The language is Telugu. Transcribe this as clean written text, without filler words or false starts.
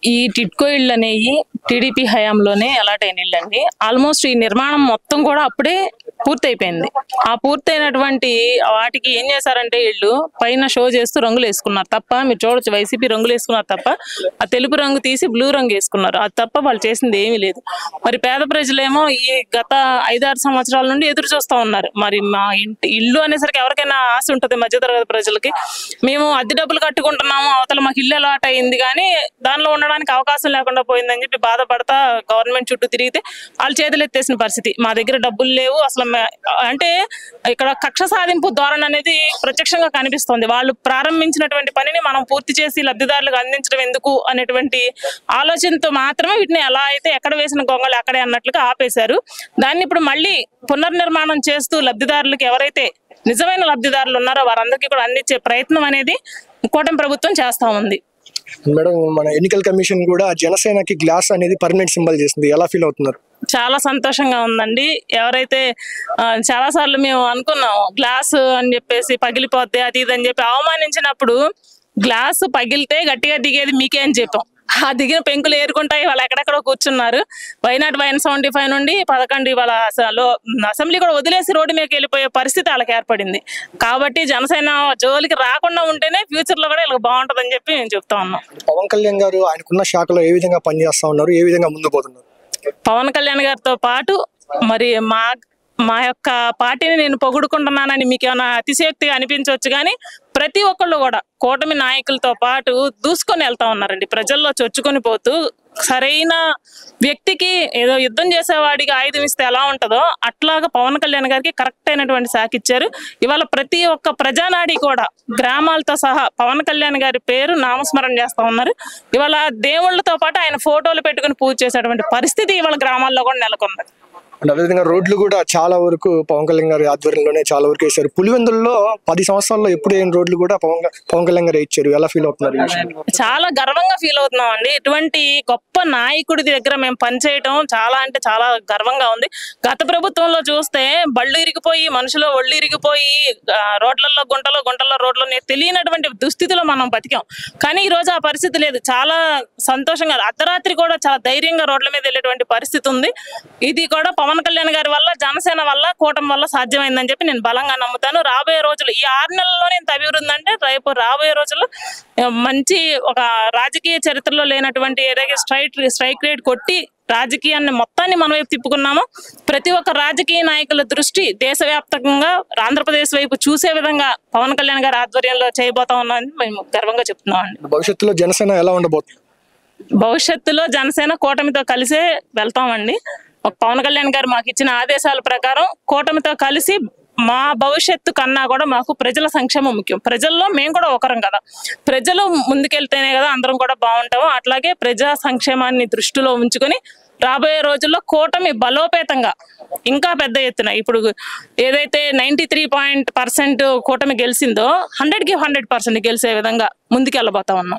ఈ టిట్కో ఇళ్ళు అనేవి టీడీపీ హయాంలోనే అలాట్ అయిన ఇళ్ళు అండి. ఆల్మోస్ట్ ఈ నిర్మాణం మొత్తం కూడా అప్పుడే పూర్తయిపోయింది. ఆ పూర్తయినటువంటి వాటికి ఏం చేశారంటే ఇళ్ళు పైన షో చేస్తూ రంగులు వేసుకున్నారు తప్ప, మీరు చూడొచ్చు వైసీపీ రంగులు వేసుకున్నారు తప్ప, ఆ తెలుపు రంగు తీసి బ్లూ రంగు వేసుకున్నారు. అది తప్ప వాళ్ళు చేసింది ఏమీ లేదు. మరి పేద ప్రజలేమో ఈ గత 5-6 సంవత్సరాల నుండి ఎదురు చూస్తూ ఉన్నారు. మరి మా ఇల్లు అనేసరికి ఎవరికైనా ఆశ ఉంటుంది మధ్యతరగతి ప్రజలకి. మేము అద్దె డబ్బులు కట్టుకుంటున్నాము, అవతల మాకు ఇల్లు అలాట్ అయింది కానీ దానిలో ఉండడానికి అవకాశం లేకుండా పోయిందని చెప్పి బాధపడతా గవర్నమెంట్ చుట్టూ తిరిగితే వాళ్ళు చేతులు ఎత్తేసిన పరిస్థితి. మా దగ్గర డబ్బులు లేవు అసలు. అంటే ఇక్కడ కక్ష సాధింపు ధోరణి అనేది ప్రత్యక్షంగా కనిపిస్తోంది. వాళ్ళు ప్రారంభించినటువంటి పనిని మనం పూర్తి చేసి లబ్ధిదారులకు అందించడం ఎందుకు అనేటువంటి ఆలోచనతో మాత్రమే వీటిని ఎలా అయితే ఎక్కడ వేసిన గొంగలు అక్కడే అన్నట్లుగా ఆపేశారు. దాన్ని ఇప్పుడు మళ్ళీ పునర్నిర్మాణం చేస్తూ లబ్ధిదారులకు ఎవరైతే నిజమైన లబ్ధిదారులు ఉన్నారో వారందరికీ కూడా అందించే ప్రయత్నం అనేది కూటమి ప్రభుత్వం చేస్తా ఉంది. మేడం, మన ఎన్నికల కమిషన్ కూడా జనసేనకి గ్లాస్ అనేది పర్మనెంట్ సింబల్ చేసింది. ఎలా ఫీల్ అవుతున్నారు? చాలా సంతోషంగా ఉందండి. ఎవరైతే చాలా సార్లు మేము అనుకున్నాం గ్లాస్ అని చెప్పేసి పగిలిపోతే అది ఇది అని చెప్పి అవమానించినప్పుడు, గ్లాసు పగిలితే గట్టిగా దిగేది మీకే అని చెప్పాం. ఆ దిగిన పెంకులు ఏరుకుంటాయి. వాళ్ళు ఎక్కడెక్కడో కూర్చున్నారు. వైనాట్ 175 నుండి 11 వాళ్ళ అసెంబ్లీ కూడా వదిలేసి రోడ్డు మీదకి వెళ్ళిపోయే పరిస్థితి వాళ్ళకి ఏర్పడింది. కాబట్టి జనసేన జోలికి రాకుండా ఉంటేనే ఫ్యూచర్ లో కూడా వీళ్ళకి బాగుంటుందని చెప్పి మేము చెప్తా ఉన్నాం. పవన్ కళ్యాణ్ గారు ఆయనకున్న శాఖలో ఏ విధంగా పనిచేస్తా ఉన్నారు, ఏ విధంగా ముందు పోతున్నారు? పవన్ కళ్యాణ్ గారితో పాటు మరి మా యొక్క పార్టీని నేను పొగుడుకుంటున్నానని మీకు ఏమైనా అతిశయోక్తిగా అనిపించవచ్చు కానీ ప్రతి ఒక్కళ్ళు కూడా కూటమి నాయకులతో పాటు దూసుకొని వెళ్తా ఉన్నారండి. ప్రజల్లో చొచ్చుకొని పోతూ సరైన వ్యక్తికి ఏదో యుద్ధం చేసేవాడికి ఆయుధం ఇస్తే ఎలా ఉంటుందో అట్లాగా పవన్ కళ్యాణ్ గారికి కరెక్ట్ అయినటువంటి శాఖ ఇచ్చారు. ఇవాళ ప్రతి ఒక్క ప్రజానాడి కూడా గ్రామాలతో సహా పవన్ కళ్యాణ్ గారి పేరు నామస్మరణ చేస్తా ఉన్నారు. ఇవాళ దేవుళ్ళతో పాటు ఆయన ఫోటోలు పెట్టుకుని పూజ చేసేటువంటి పరిస్థితి ఇవాళ గ్రామాల్లో కూడా నెలకొంది. అదేవిధంగా రోడ్లు కూడా చాలా వరకు పవన్ కళ్యాణ్ గారి ఆధ్వర్యంలోనే చాలా వరకు వేశారు. పులివెందుల్లో 10 సంవత్సరాల్లో ఎప్పుడు అయిన రోడ్లు కూడా పవన్ కళ్యాణ్ గారు ఇచ్చారు. ఎలా ఫీల్ అవుతున్నారు? చాలా గర్వంగా ఫీల్ అవుతున్నాం అండి. ఇటువంటి గొప్ప నాయకుడి దగ్గర మేము పనిచేయటం చాలా అంటే చాలా గర్వంగా ఉంది. గత ప్రభుత్వంలో చూస్తే బళ్ళు ఇరిగిపోయి మనుషులు ఒళ్ళు ఇరిగిపోయి రోడ్లలో గుంటల్లో రోడ్లు తెలియనటువంటి దుస్థితిలో మనం బతికాం. కానీ ఈ రోజు ఆ పరిస్థితి లేదు. చాలా సంతోషంగా అర్ధరాత్రి కూడా చాలా ధైర్యంగా రోడ్ల మీద వెళ్ళేటువంటి పరిస్థితి ఉంది. ఇది కూడా పవన్ కళ్యాణ్ గారి వల్ల, జనసేన వల్ల, కూటమి వల్ల సాధ్యమైందని చెప్పి నేను బలంగా నమ్ముతాను. రాబోయే రోజులు ఈ 6 నెలల్లోనే ఇంత అభివృద్ధి అంటే రేపు రాబోయే రోజుల్లో మంచి ఒక రాజకీయ చరిత్రలో లేనటువంటి ఏదైతే స్ట్రైక్ రేట్ కొట్టి రాజకీయాన్ని మొత్తాన్ని మన వైపు తిప్పుకున్నామో ప్రతి ఒక్క రాజకీయ నాయకుల దృష్టి దేశవ్యాప్తంగా ఆంధ్రప్రదేశ్ వైపు చూసే విధంగా పవన్ కళ్యాణ్ గారి ఆధ్వర్యంలో చేయబోతా ఉన్నామని మేము గర్వంగా చెప్తున్నాం అండి. భవిష్యత్తులో జనసేన ఎలా ఉండబోతుంది? భవిష్యత్తులో జనసేన కూటమితో కలిసే వెళ్తామండి. పవన్ కళ్యాణ్ గారు మాకు ఇచ్చిన ఆదేశాల ప్రకారం కూటమితో కలిసి మా భవిష్యత్తు కన్నా కూడా మాకు ప్రజల సంక్షేమం ముఖ్యం. ప్రజల్లో మేము కూడా ఒకరం కదా, ప్రజలు ముందుకెళ్తేనే కదా అందరం కూడా బాగుంటాము. అట్లాగే ప్రజా సంక్షేమాన్ని దృష్టిలో ఉంచుకొని రాబోయే రోజుల్లో కూటమి బలోపేతంగా ఇంకా పెద్ద ఎత్తున ఇప్పుడు ఏదైతే 93% కూటమి గెలిచిందో 100కి 100% గెలిచే విధంగా ముందుకెళ్ళబోతా ఉన్నాం.